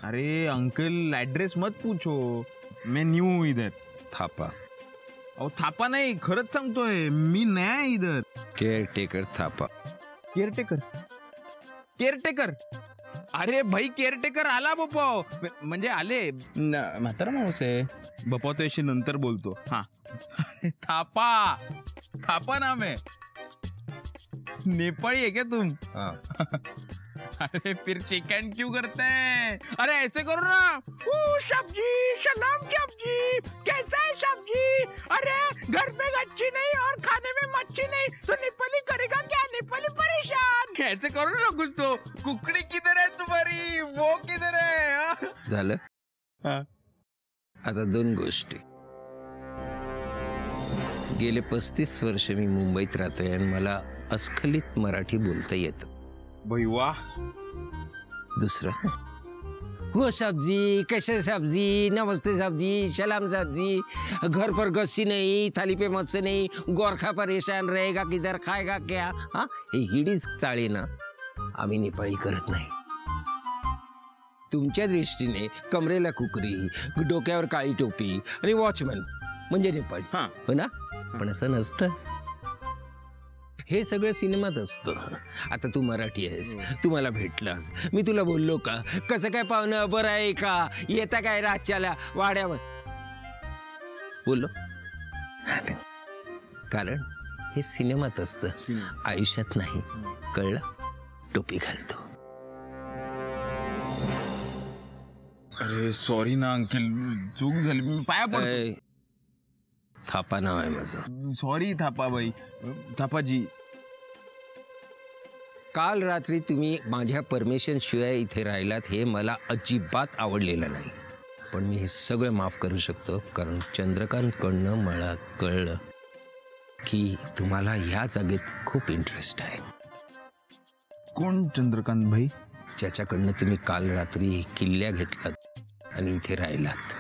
अरे uncle address मत पूछो, मैं न्यू हूँ इधर. थापा. अहो थापा नाही, खरंच सांगतोय मी नया आहे इधर. केअरटेकर थापा. केअरटेकर केअरटेकर अरे भाई केअरटेकर आला बपाव, म्हणजे आले. म्हातारा माणूस आहे बपाव, तो याशी नंतर बोलतो. हा थापा थापा नाम है. नेपाली है क्या तुम? अरे फिर चिकन क्यों करते हैं? अरे ऐसे करो ना. सब्जी सलाम सब्जी, कैसा है सब्जी? अरे घर में अच्छी नहीं और खाने में मच्छी नहीं, तो नेपाली करेगा क्या? नेपाली परेशान. ऐसे करो ना कुछ तो. कुकड़ी किधर है तुम्हारी, वो किधर है? झालं. आता 2 गोष्टी. गेले 35 वर्ष मी मुंबईत राहतोय आणि मला अस्खलित मराठी बोलता येतं. भाई वाह. दुसरं, वो सब्जी, कैसे सब्जी, नमस्ते सब्जी, सलाम सब्जी, घर पर गस्सी नहीं, थाली पे मच्छी नहीं, गोरखा परेशान रहेगा, किधर खाएगा क्या? हाँ, हे हिडीच चाळी ना आम्ही नेपाळी करत नाही. तुमच्या दृष्टीने कमरेला कुकरी, डोक्यावर काळी टोपी आणि वॉचमन म्हणजे नेपाळी, हो ना? पण असं नसतं. हे सगळं सिनेमात असतं. आता तू मराठी आहेस, तू मला भेटलास, मी तुला बोललो का कसं काय पाहुणं, बरं आहे का, येता काय रातच्याला वाड्यावर, बोललो? कारण हे सिनेमात असतं, आयुष्यात नाही. कळलं? टोपी घालतो. अरे सॉरी ना अंकल, चूक झाली, मी पाया पडतो. थापा नाव आहे माझं. सॉरी थापा भाई, थापाजी. काल रात्री तुम्ही माझ्या परमिशन शिवाय इथे राहिलात हे मला अजिबात आवडलेलं नाही. पण मी हे सगळं माफ करू शकतो, कारण चंद्रकांतकडनं मला कळलं की तुम्हाला या जागेत खूप इंटरेस्ट आहे. कोण चंद्रकांत भाई? ज्याच्याकडनं तुम्ही काल रात्री किल्ल्या घेतलात आणि इथे राहिलात.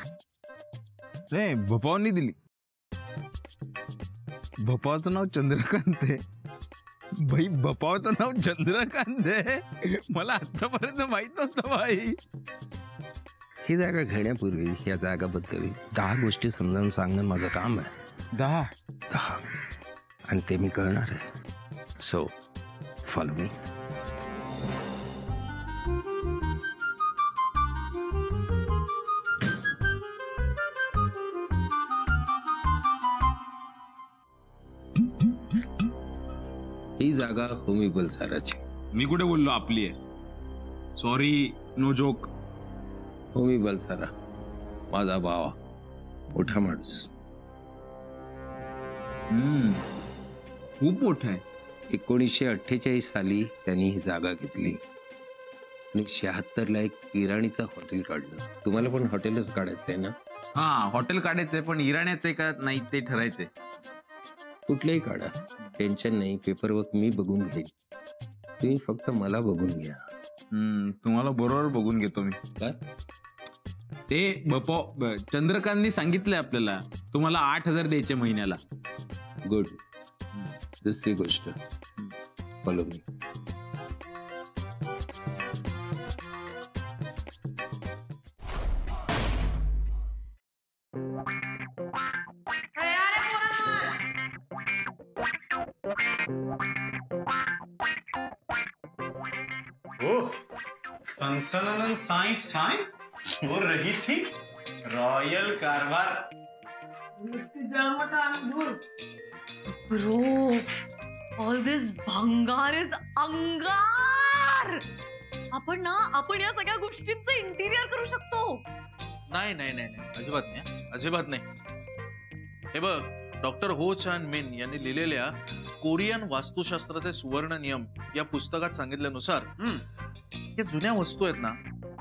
रे भोपावनी दिली. भोपावचं नाव चंद्रकांत आहे भाई. भोपावचं नाव चंद्रकांत आहे, मला आतापर्यंत माहित नव्हतं भाई. ही जागा घेण्यापूर्वी या जागाबद्दल 10 गोष्टी समजावून सांगणं माझं काम आहे. 10 आणि ते मी करणार आहे. So follow me. ही जागा होमी बलसाराची. मी कुठे बोललो आपली आहे? Sorry, no joke. Homi Balsara माझा भावा, मोठा माणूस. खूप मोठा आहे. 1948 साली त्यांनी ही जागा घेतली आणि 76ला एक इराणीचं हॉटेल काढलं. तुम्हाला पण हॉटेलच काढायचं आहे ना? हा, हॉटेल काढायचंय, पण इराण्याचं का नाही ते ठरायचंय. कुठलेही काढा, टेन्शन नाही. पेपरवर्क मी बघून घेईन, तुम्ही फक्त मला बघून घ्या. तुम्हाला बरोबर बघून घेतो मी. काय ते चंद्रकांतनी सांगितलंय आपल्याला, तुम्हाला 8,000 द्यायचे महिन्याला. गुड. दुसरी गोष्ट, फॉलो मी. सनसनानंद साई साई हो रही थी रॉयल कारभार. Bro, all this भंगार is अंगार. आपण या सगळ्या गोष्टींचं इंटिरियर करू शकतो. नाही नाही नाही नाही, अजिबात नाही, अजिबात नाही. हे बघ, डॉक्टर हो चान मिन यांनी लिहिलेल्या कोरियन वास्तुशास्त्राचे सुवर्ण नियम या पुस्तकात सांगितल्यानुसार या जुन्या वस्तू आहेत ना,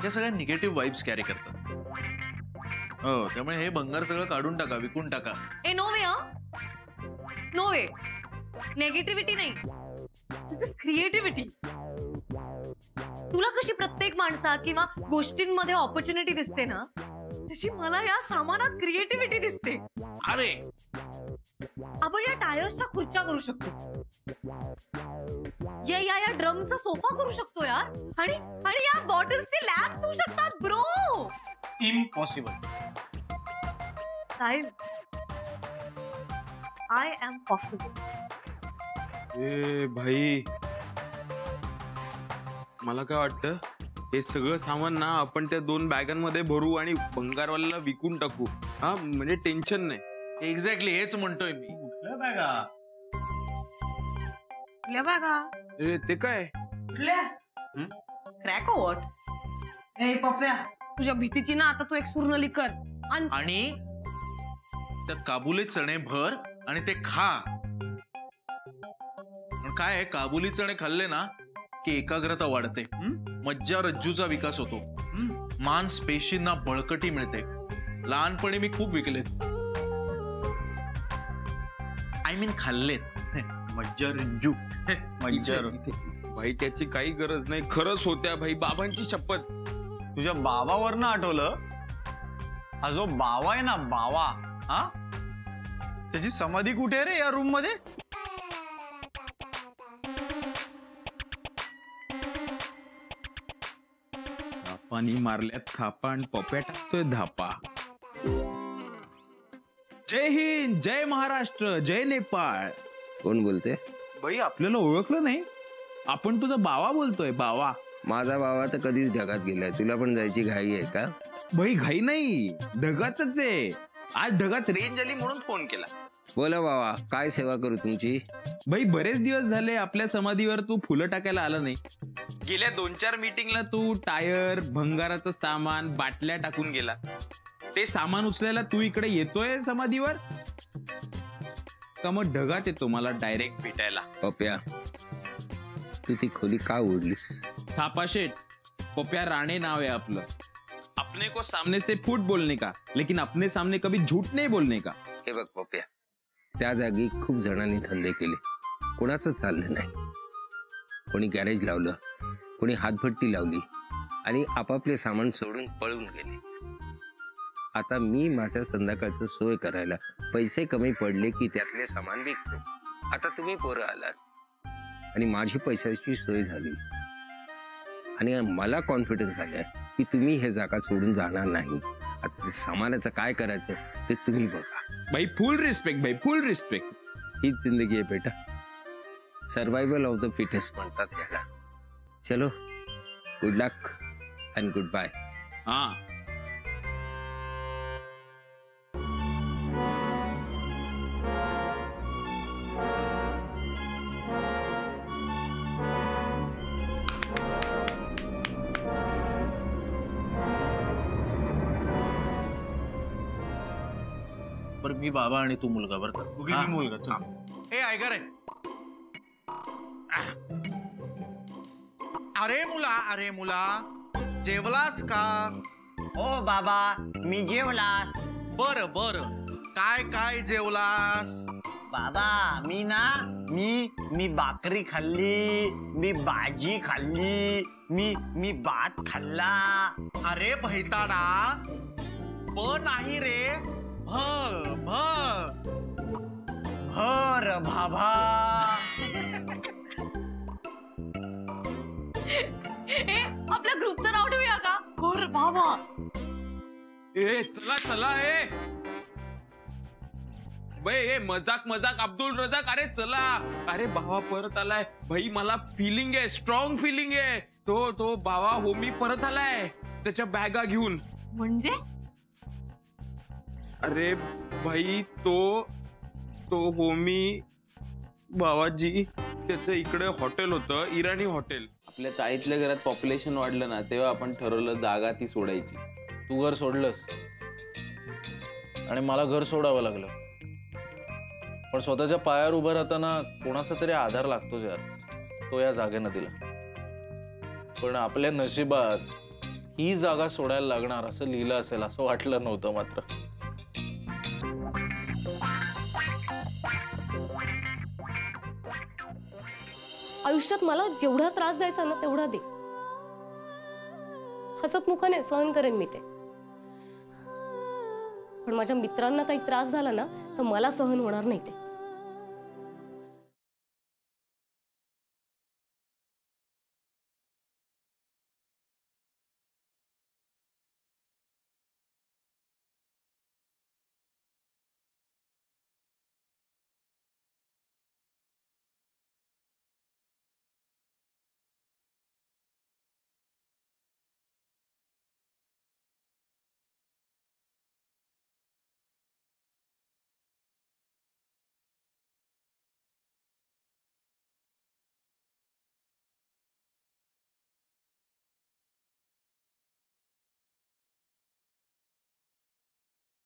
या सगळ्या निगेटिव्ह वाइब्स कॅरी करतात. हो, त्यामुळे हे भंगार सगळं काढून टाका, विकून टाका. ए नो वे, नो वे. नेगेटिव्हिटी नाही, दिस इज क्रिएटिव्हिटी. तुला कशी प्रत्येक माणसात किंवा गोष्टींमध्ये ऑपॉर्च्युनिटी दिसते ना, तशी मला या सामानात क्रिएटिव्हिटी दिसते. अरे आपण या टायर्सच्या खुर्च्या करू शकतो, या ड्रमचा सोफा करू शकतो यार, आणि या बॉटल्सचे लॅम्प्स होऊ शकतात bro. Impossible. Sahil, I am possible. ए भाई, मला काय वाटतं, हे सगळं सामान ना आपण त्या 2 बॅगांमध्ये भरू आणि भंगारवाल्याला विकून टाकू. हा, म्हणजे टेन्शन नाही. एक्झॅक्टली हेच म्हणतोय मी. कुठल्या बॅगा? कुठल्या बॅगा? ए, ते काय? कुठल्या? Crack what? ए पप्प्या, तुझ्या भीतीची ना आता तू एक सुरनली कर आणि त्यात काबुली चणे भर आणि ते खा. पण काय आहे, काबुली चणे खाल्ले ना की एकाग्रता वाढते, मज्जा रज्जूचा विकास होतो, मांसपेशींना बळकटी मिळते. लहानपणी मी खूप विकलेत, आय मीन खाल्लेत. मज्जा रंजू. मज्जा. भाई त्याची काही गरज नाही, खरंच होत्या भाई, बाबांची शपथ. तुझ्या बाबावरनं आठवलं, हा जो बावा आहे ना, बावा, हा, त्याची समाधी कुठे आहे रे या रूम मध्ये? पाणी मारल्यात थापा आणि पप्या टाकतोय धापा. जय हिंद, जय महाराष्ट्र, जय नेपाळ. कोण बोलते? भाई आपल्याला ओळखलं नाही, आपण तुझा बावा बोलतोय. बावा? माझा बाबा तर कधीच ढगात गेलाय, तुला पण जायची घाई आहे का? भाई घाई नाही, ढगातच आहे. आज ढगात रेंज आली म्हणून फोन केला. बोला बाबा, काय सेवा करू तुमची? भाई बरेच दिवस झाले आपल्या समाधीवर तू फुलं टाकायला आला नाही. गेल्या 2-4 मीटिंगला तू टायर, भंगाराचं सामान, बाटल्या टाकून गेला. ते सामान उचलायला तू इकडे येतोय समाधीवर का मग ढगात येतो मला डायरेक्ट भेटायला? पप्या, तू ती खोली का उडलीस? थापा शेठ, पप्या राणे नाव है आपलं. अपने को सामने से फूट बोलने का, लेकिन अपने सामने कभी झूठ नहीं बोलने का. हे बघ पप्या, त्या जागी खूप जणांनी धंदे केले, कोणाचं चाललं नाही. कोणी गॅरेज लावलं, कोणी हातभट्टी लावली आणि आपापले सामान सोडून पळून गेले. आता मी माझ्या संध्याकाळचं सोय करायला पैसे कमी पडले की त्यातले सामान विकतो. आता तुम्ही पोरं आलात आणि माझी पैशाची सोय झाली आणि मला कॉन्फिडन्स आलाय की तुम्ही हे जागा सोडून जाणार नाही. आता सामानाचं काय करायचं ते तुम्ही बघा. भाई फुल रिस्पेक्ट, भाई फुल रिस्पेक्ट. हीच जिंदगी आहे बेटा, सर्वायवल ऑफ द फिटेस्ट म्हणतात याला. चलो, good luck and good bye. हा, बरं मी बाबा आणि तू मुलगा. बरं का? मुलगा. चल. ए ऐका रे. अरे मुला जेवलास का? ओ बाबा, मी जेवलास. बर काय जेवलास? बाबा, मी भाकरी खाल्ली, मी भाजी खाल्ली, मी भात खाल्ला. अरे भैताडा, ब नाही रे, भर भाभा. आपल्या ग्रुपचं नाव ठेवूया का? बरं बाबा. ए चला चला. ए मजाक अब्दुल रजाक. अरे चला. अरे बाबा परत आलाय भाई, मला फिलिंग आहे, स्ट्रॉंग फिलिंग आहे. तो बाबा होमी परत आलाय त्याच्या बॅगा घेऊन. म्हणजे? अरे भाई तो होमी बाबाजी, त्याचं इकडे हॉटेल होतं, इराणी हॉटेल. आपल्या चाळीतल्या घरात पॉप्युलेशन वाढलं ना, तेव्हा आपण ठरवलं जागा ती सोडायची. तू घर सोडलंस आणि मला घर सोडावं लागलं. पण स्वतःच्या पायावर उभं राहताना कोणाचा तरी आधार लागतोच यार. तो या जागेनं दिला. पण आपल्या नशिबात ही जागा सोडायला लागणार असं लिहिलं असेल असं वाटलं नव्हतं मात्र. आयुष्यात मला जेवढा त्रास द्यायचा ना तेवढा दे, हसतमुखाने सहन करेन मी ते. पण माझ्या मित्रांना काही त्रास झाला ना तर मला सहन होणार नाही ते.